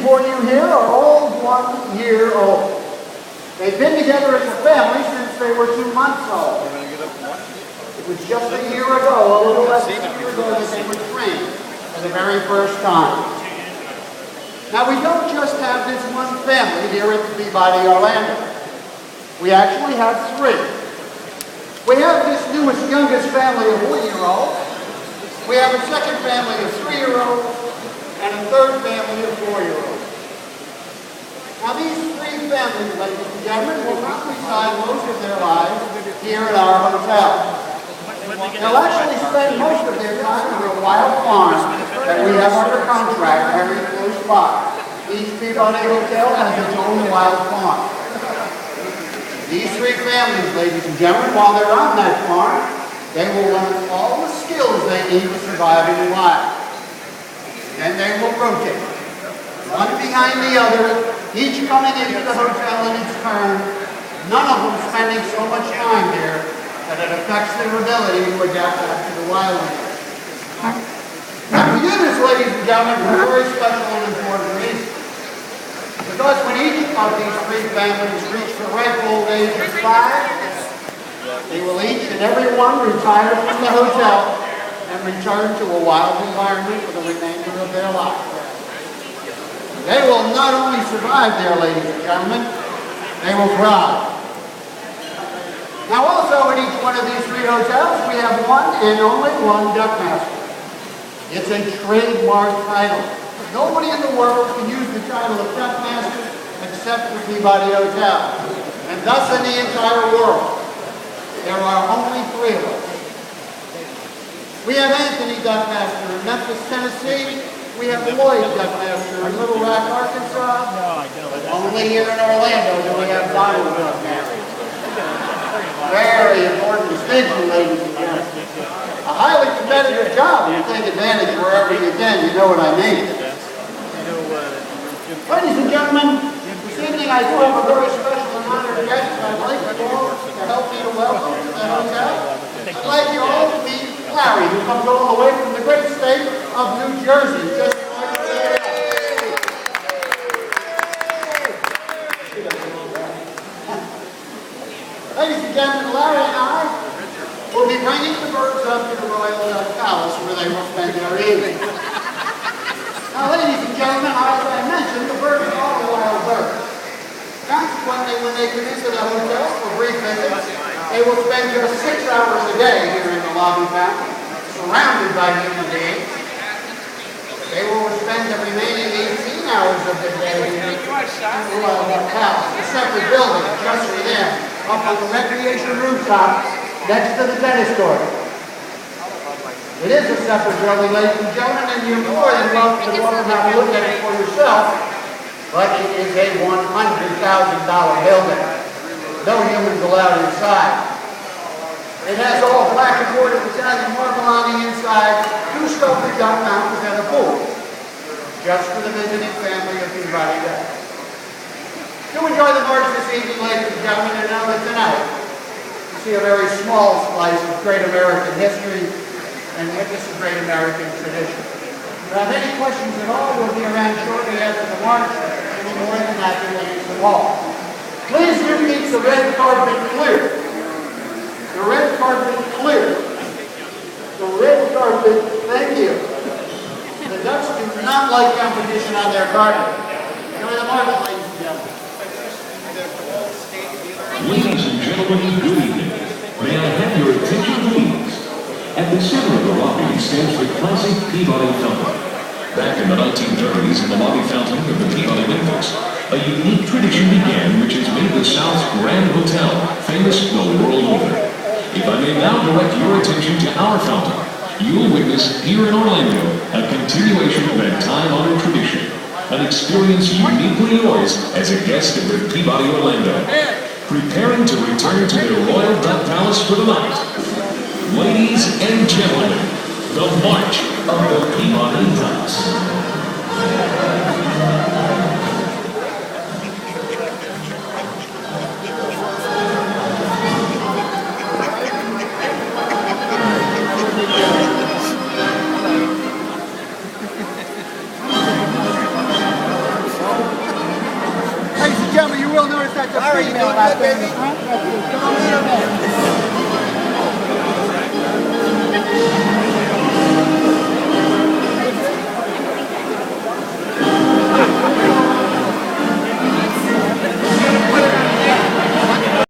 before you here are all 1 year old. They've been together as a family since they were 2 months old. It was just a year ago, a little less than a year ago, that they were trained for the very first time. Now, we don't just have this one family here at Peabody, Orlando. We actually have 3. We have this newest, youngest family of 1-year-olds. We have a second family of 3-year-olds, and a third family of 4-year-olds. Now, these 3 families, ladies and gentlemen, will not reside most of their lives here at our hotel. They'll actually spend most of their time in a wild farm that we have under contract very close by. Each Peabody Hotel has its own wild farm. These 3 families, ladies and gentlemen, while they're on that farm, they will learn all the skills they need to survive in the wild. And they will rotate, one behind the other, each coming into the hotel in its turn, none of them spending so much time here that it affects their ability to adapt back to the wildlife. Now, we do this, ladies and gentlemen, for a very special and important reason. Because when each of these 3 families reach the ripe old age of 5, they will each and every one retire from the hotel and return to a wild environment for the remainder of their lives. They will not only survive there, ladies and gentlemen, they will thrive. Now, also in each one of these 3 hotels, we have one and only one duck master. It's a trademark title. Nobody in the world can use the title of duck master except the Peabody Hotel. And thus in the entire world, there are only 3 of us. We have Anthony Duck Master in Memphis, Tennessee. We have Lloyd Duck Master in Little Rock, Arkansas. But only here in Orlando do we have Donald Duck Master. Very important distinction, ladies and gentlemen. A highly competitive job. You take advantage wherever you can. You know what I mean. Ladies and gentlemen, this evening I do have a very special and honored guest I'd like you all to help me to welcome to the hotel. I'd like you all to meet Larry, who comes all the way from the great state of New Jersey. Just ladies and gentlemen, Larry and I will be bringing the birds up to the Royal Palace where they will spend their evening. Now, ladies and gentlemen, as I mentioned, the birds are all wild birds. Consequently, when they come into the hotel for brief visits, they will spend just 6 hours a day here in the lobby fountain, surrounded by human beings. They will spend the remaining 18 hours of the day in the Royal Palace, a separate building just for them, up on the recreation rooftop next to the tennis court. It is a separate building, ladies and gentlemen, and you're more than welcome to go and have a look at it for yourself, but it is a $100,000 building. No humans allowed inside. It has all black and bordered Italian marble on the inside, 2 sculpted duck mountains, and a pool, just for the visiting family of Peabody Duck. Do enjoy the march this evening, ladies and gentlemen, and know that tonight you see a very small slice of great American history and witness a great American tradition. If you have any questions at all, we'll be around shortly after the march, and we'll be more than happy to answer them all. Please do keep the red carpet clear. The red carpet clear. The red carpet, thank you. The ducks do not like competition on their carpet. Enjoy the march, ladies and gentlemen. Ladies and gentlemen, good evening. May I have your attention, please? At the center of the lobby stands the classic Peabody fountain. Back in the 1930s, in the lobby fountain of the Peabody Memphis, a unique tradition began which has made the South's Grand Hotel famous the world over. If I may now direct your attention to our fountain, you will witness here in Orlando a continuation of that time-honored tradition, an experience uniquely yours as a guest of the Peabody Orlando, preparing to return to their Royal Duck Palace for the night. Ladies and gentlemen, the March of the Peabody Ducks. you will notice that the female out there in the front, that's the dominant male.